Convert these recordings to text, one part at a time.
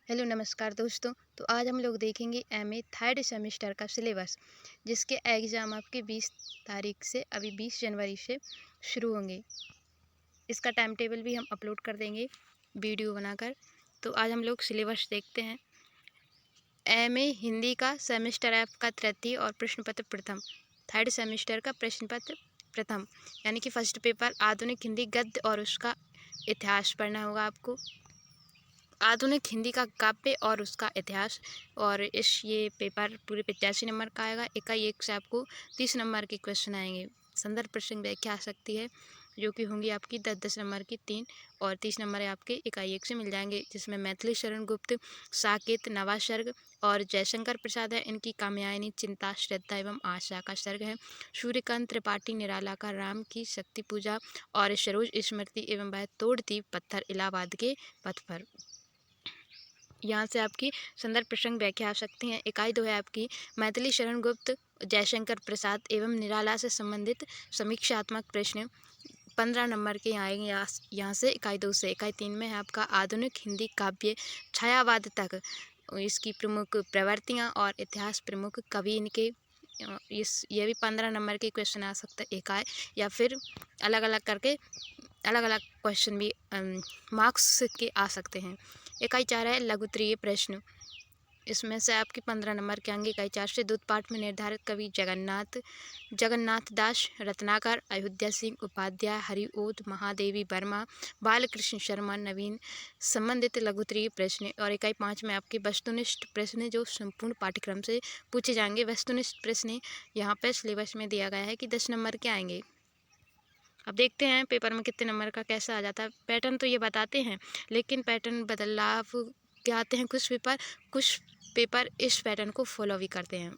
Hello नमस्कार दोस्तों। तो आज हम लोग देखेंगे एमए थर्ड सेमेस्टर का सिलेबस, जिसके एग्ज़ाम आपके 20 तारीख से अभी 20 जनवरी से शुरू होंगे। इसका टाइम टेबल भी हम अपलोड कर देंगे वीडियो बनाकर। तो आज हम लोग सिलेबस देखते हैं। एमए हिंदी का सेमेस्टर ऐप का तृतीय और प्रश्न पत्र प्रथम, थर्ड सेमेस्टर का प्रश्न पत्र प्रथम यानी कि फर्स्ट पेपर आधुनिक हिंदी गद्य और उसका इतिहास पढ़ना होगा आपको। आधुनिक हिंदी का काव्य और उसका इतिहास। और ये पेपर पूरे 85 नंबर का आएगा। इकाई 1 से आपको 30 नंबर के क्वेश्चन आएंगे। संदर्भ प्रसंग व्याख्या आ सकती है, जो कि होंगी आपकी 10-10 नंबर की 3 और 30 नंबर आपके इकाई 1 से मिल जाएंगे, जिसमें मैथिली शरण गुप्त, साकेत, नवासर्ग और जयशंकर प्रसाद है। इनकी कामयानी, चिंता, श्रद्धा एवं आशा का सर्ग है। सूर्यकांत त्रिपाठी निराला का राम की शक्ति पूजा और सरोज स्मृति एवं वह तोड़ती पत्थर इलाहाबाद के पथ पर। यहाँ से आपकी संदर्भ प्रसंग व्याख्या आ सकती हैं। इकाई 2 है आपकी मैथिली शरण गुप्त, जयशंकर प्रसाद एवं निराला से संबंधित समीक्षात्मक प्रश्न 15 नंबर के आएंगे। यहाँ से इकाई 2 से। इकाई 3 में है आपका आधुनिक हिंदी काव्य छायावाद तक, इसकी प्रमुख प्रवृत्तियाँ और इतिहास, प्रमुख कवि इनके। ये भी 15 नंबर के क्वेश्चन आ सकते हैं इकाई, या फिर अलग अलग करके अलग अलग क्वेश्चन भी मार्क्स के आ सकते हैं। इकाई 4 है लघुत्तरीय प्रश्न, इसमें से आपके 15 नंबर के आएंगे। इकाई 4 से दूत पाठ में निर्धारित कवि जगन्नाथ दास, रत्नाकर, अयोध्या सिंह उपाध्याय, हरिओद, महादेवी वर्मा, बालकृष्ण शर्मा, नवीन संबंधित लघुत्तरीय प्रश्न। और इकाई 5 में आपके वस्तुनिष्ठ प्रश्न, जो संपूर्ण पाठ्यक्रम से पूछे जाएंगे। वस्तुनिष्ठ प्रश्न यहाँ पर सिलेबस में दिया गया है कि 10 नंबर के आएंगे। अब देखते हैं पेपर में कितने नंबर का कैसा आ जाता है। पैटर्न तो ये बताते हैं, लेकिन पैटर्न बदलाव के आते हैं कुछ पेपर इस पैटर्न को फॉलो भी करते हैं।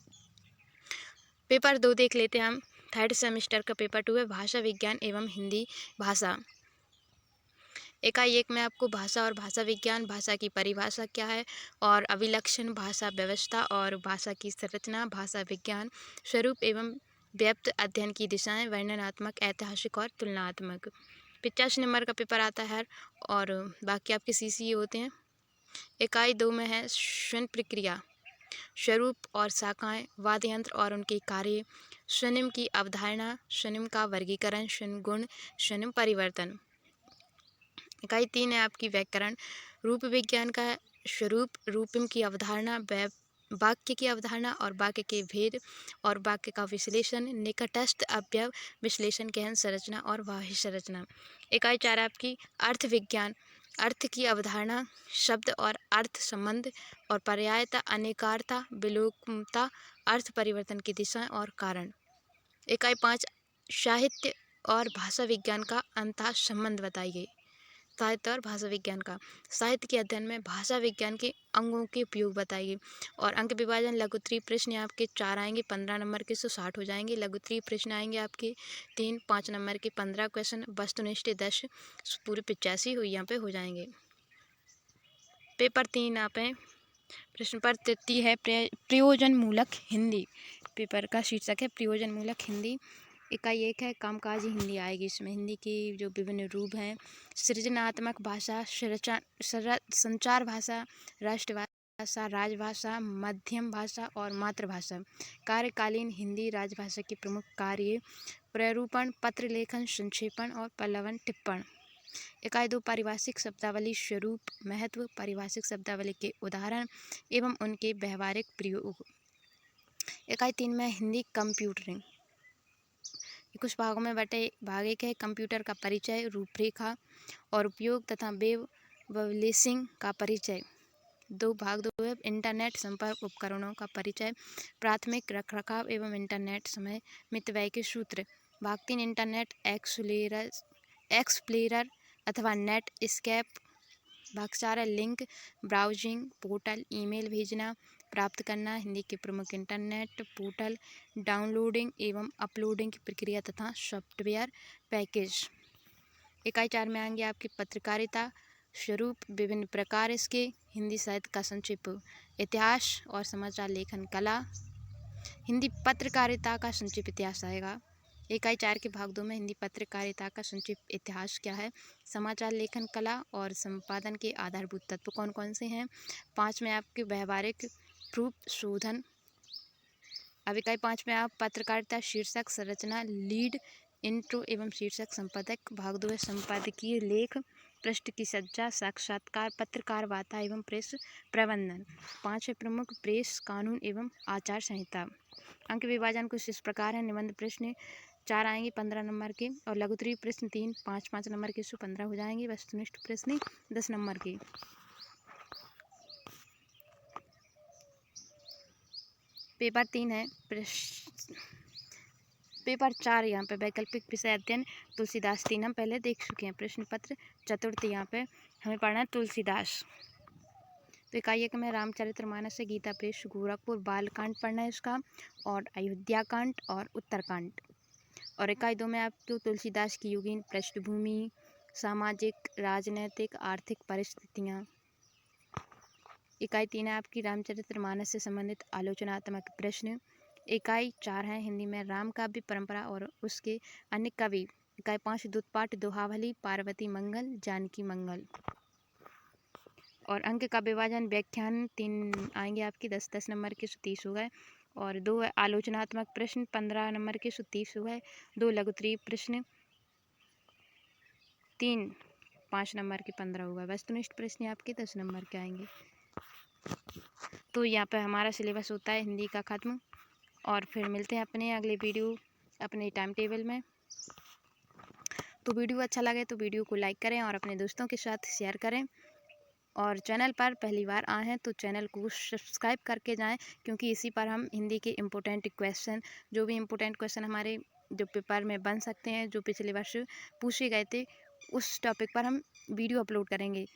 पेपर 2 देख लेते हैं हम। थर्ड सेमेस्टर का पेपर 2 है भाषा विज्ञान एवं हिंदी भाषा। इकाई 1 में आपको भाषा और भाषा विज्ञान, भाषा की परिभाषा क्या है और अभिलक्षण, भाषा व्यवस्था और भाषा की संरचना, भाषा विज्ञान, स्वरूप एवं व्याप्त अध्ययन की दिशाएं, वर्णनात्मक, ऐतिहासिक और तुलनात्मक। 85 नंबर का पेपर आता है और बाकी आपके सीसी होते हैं। इकाई 2 में है स्वन प्रक्रिया, स्वरूप और शाखाएं, वाद्य यंत्र और उनके कार्य, स्वनिम की अवधारणा, स्वनिम का वर्गीकरण, स्वनिम गुण, स्वनिम परिवर्तन। इकाई 3 है आपकी व्याकरण, रूप विज्ञान का स्वरूप, रूपम की अवधारणा, वाक्य की अवधारणा और वाक्य के भेद और वाक्य का विश्लेषण, निकटस्थ अवयव विश्लेषण, गहन संरचना और बाह्य संरचना। इकाई 4 आपकी अर्थ विज्ञान, अर्थ की अवधारणा, शब्द और अर्थ संबंध और पर्यायता, अनेकारता, विलोमता, अर्थ परिवर्तन की दिशा और कारण। इकाई 5 साहित्य और भाषा विज्ञान का अंतः संबंध बताइए। साहित्य और भाषा विज्ञान का, साहित्य के अध्ययन में भाषा विज्ञान के अंगों के उपयोग बताइए। और अंक विभाजन लघुत्तरीय प्रश्न आपके 4 आएंगे, 15 नंबर के 60 हो जाएंगे। लघुत्तरीय प्रश्न आएंगे आपके 3-5 नंबर के 15 क्वेश्चन, वस्तुनिष्ठ 10, पूरे 85 यहाँ पे हो जाएंगे। पेपर 3 आप हैं प्रश्न पर तृतीय है प्रयोजन मूलक हिंदी। पेपर का शीर्षक है प्रयोजन मूलक हिंदी। इकाई 1 है कामकाजी हिंदी आएगी। इसमें हिंदी की जो विभिन्न रूप हैं, सृजनात्मक भाषा, संचार भाषा, राष्ट्रभाषा, राजभाषा, मध्यम भाषा और मातृभाषा। कार्यकालीन हिंदी राजभाषा के प्रमुख कार्य, प्रारूपण, पत्र लेखन, संक्षेपण और पल्लवन टिप्पण। इकाई 2 पारिभाषिक शब्दावली, स्वरूप, महत्व, पारिभाषिक शब्दावली के उदाहरण एवं उनके व्यवहारिक प्रयोग। इकाई 3 में हिंदी कंप्यूटरिंग, कुछ भागों में बटे। भाग 1 है कंप्यूटर का परिचय, रूपरेखा और उपयोग तथा वेब पब्लिशिंग का परिचय। भाग 2 है इंटरनेट संपर्क उपकरणों का परिचय, प्राथमिक रखरखाव एवं इंटरनेट समय मितव्यय के सूत्र। भाग 3 इंटरनेट एक्सप्लोरर अथवा नेट स्केप। भाग 4 है लिंक, ब्राउजिंग, पोर्टल, ईमेल भेजना, प्राप्त करना, हिंदी के प्रमुख इंटरनेट पोर्टल, डाउनलोडिंग एवं अपलोडिंग की प्रक्रिया तथा सॉफ्टवेयर पैकेज। इकाई 4 में आएंगे आपकी पत्रकारिता, स्वरूप, विभिन्न प्रकार इसके, हिंदी साहित्य का संक्षिप्त इतिहास और समाचार लेखन कला। हिंदी पत्रकारिता का संक्षिप्त इतिहास आएगा। इकाई 4 के भाग 2 में हिंदी पत्रकारिता का संक्षिप्त इतिहास क्या है। समाचार लेखन कला और संपादन के आधारभूत तत्व कौन कौन से हैं। 5 में आपके व्यवहारिक प्रूफ शोधन। अब इकाई 5 में आप पत्रकारिता शीर्षक संरचना लीड इंट्रो एवं शीर्षक संपादक। भाग 2 है संपादकीय लेख पृष्ठ की सज्जा साक्षात्कार पत्रकार वार्ता एवं प्रेस प्रबंधन। 5 है प्रमुख प्रेस कानून एवं आचार संहिता। अंक विभाजन कुछ इस प्रकार है। निबंध प्रश्न 4 आएंगे 15 नंबर के और लघुत्तरीय प्रश्न 3 5 नंबर के 15 हो जाएंगे। वस्तुनिष्ठ प्रश्न 10 नंबर के। पेपर 3 है पेपर 4 यहाँ पे वैकल्पिक विषय अध्ययन तुलसीदास 3 हम पहले देख चुके हैं। प्रश्न पत्र चतुर्थ यहाँ पे हमें पढ़ना है तुलसीदास। तो इकाई 1 में रामचरितमानस से गीता प्रेस गोरखपुर बालकांड पढ़ना है इसका और अयोध्या कांड और उत्तरकांड। और इकाई 2 में आपको तुलसीदास की युगीन पृष्ठभूमि सामाजिक राजनैतिक आर्थिक परिस्थितियाँ। इकाई 3 है आपकी रामचरितमानस से संबंधित आलोचनात्मक प्रश्न। इकाई 4 है हिंदी में राम काव्य परंपरा और उसके अन्य कवि। इकाई 5 दुत्पाठ दोहावली पार्वती मंगल जानकी मंगल। और अंक का विभाजन व्याख्यान 3 आएंगे आपके 10 नंबर के 30 हो गए और 2 आलोचनात्मक प्रश्न 15 नंबर के 30 हो गए। 2 लघुत्तरीय प्रश्न 3 5 नंबर के 15 हो गए। वस्तुनिष्ठ प्रश्न आपके 10 नंबर के आएंगे। तो यहाँ पे हमारा सिलेबस होता है हिंदी का ख़त्म और फिर मिलते हैं अपने अगले वीडियो अपने टाइम टेबल में। तो वीडियो अच्छा लगे तो वीडियो को लाइक करें और अपने दोस्तों के साथ शेयर करें और चैनल पर पहली बार आए हैं तो चैनल को सब्सक्राइब करके जाएं क्योंकि इसी पर हम हिंदी के इम्पोर्टेंट क्वेश्चन जो भी इम्पोर्टेंट क्वेश्चन हमारे जो पेपर में बन सकते हैं जो पिछले वर्ष पूछे गए थे उस टॉपिक पर हम वीडियो अपलोड करेंगे।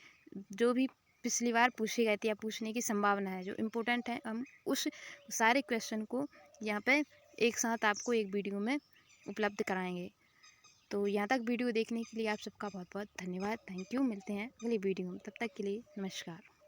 जो भी पिछली बार पूछे गए थे या पूछने की संभावना है जो इम्पोर्टेंट है हम उस सारे क्वेश्चन को यहाँ पे एक साथ आपको एक वीडियो में उपलब्ध कराएंगे। तो यहाँ तक वीडियो देखने के लिए आप सबका बहुत बहुत धन्यवाद। Thank you. मिलते हैं अगली वीडियो में, तब तक के लिए नमस्कार।